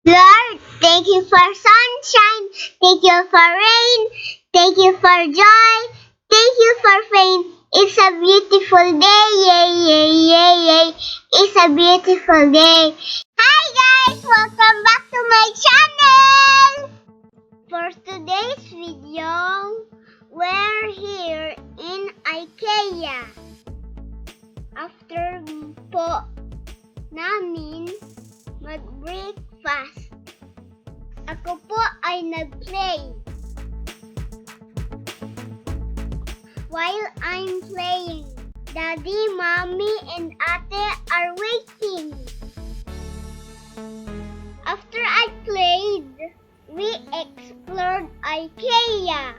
Lord, thank you for sunshine, thank you for rain, thank you for joy, thank you for fame. It's a beautiful day, yay, yay, yay, yay. It's a beautiful day. Hi guys, welcome back to my channel. For today's video, we're here in Ikea. After po namin mag-breakfast, ako po ay nag-play. While I'm playing, Daddy, Mommy, and Ate are waiting. After I played, we explored Ikea.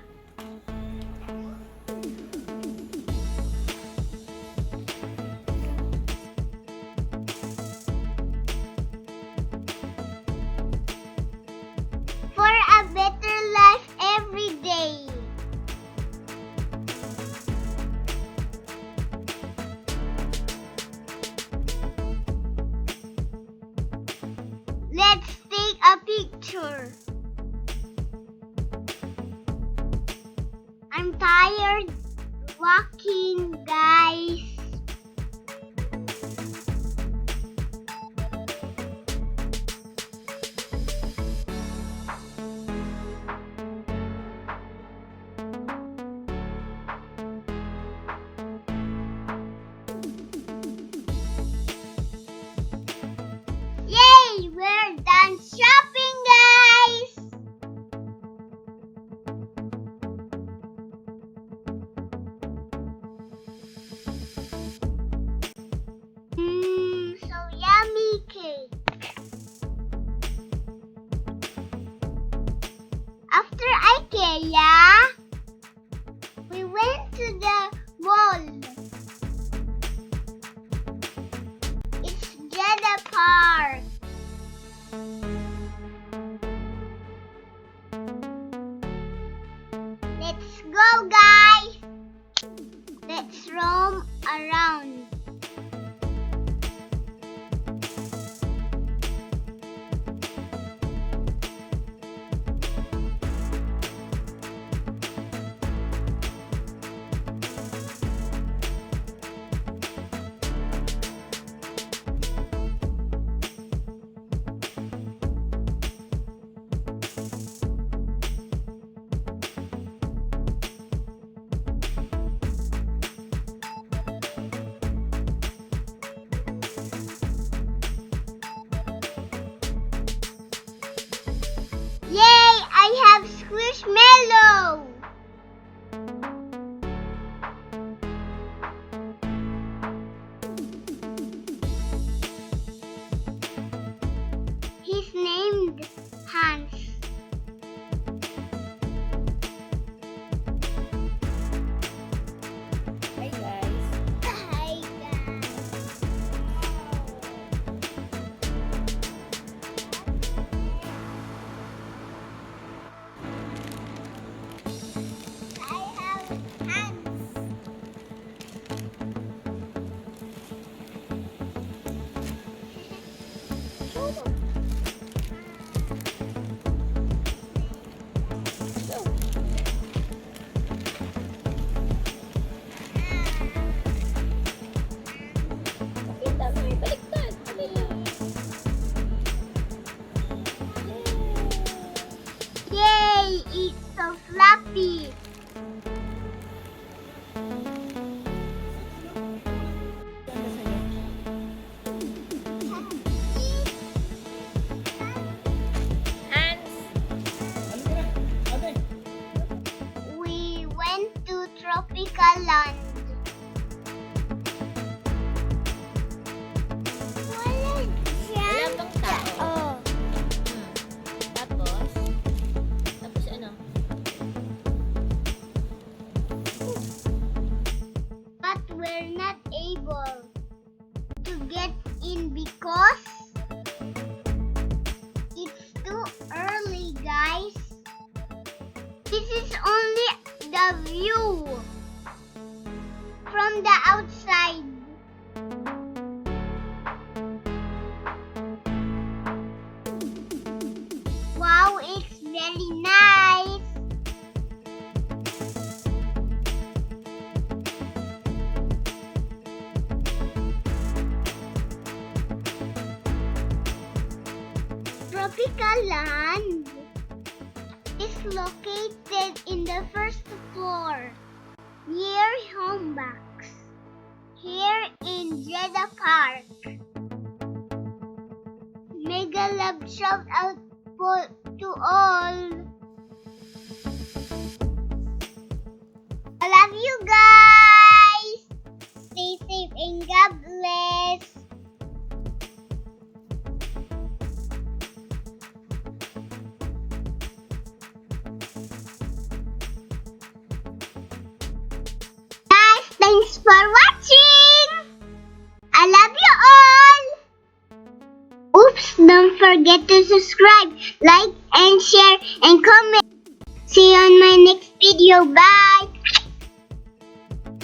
For a better life every day. Let's take a picture. I'm tired walking, guys. Yay! We're done shopping, guys! So yummy cake. After Ikea, we went to the mall. It's Jeddah Park. Let's go, guys. Let's roam around. Yay! I have Squishmallow! He's named Hans. Hi guys. Hi, guys. I have Hans. Kita mo, baliktad. Yay! It's so fluffy. Hans. We went to Tropical Land. Wala bang tao? Oh. Tapos ano? But we're not able to get in because it's too early, guys. This is only the view from the outside. really nice. Tropical Land is located in the first floor near Homebox here in Jeddah Park. Mega love shout out to all. I love you guys. Stay safe and God bless. Guys, thanks for watching. I love you all. Oops, don't forget to subscribe, like, and share, and comment. See you on my next video. Bye.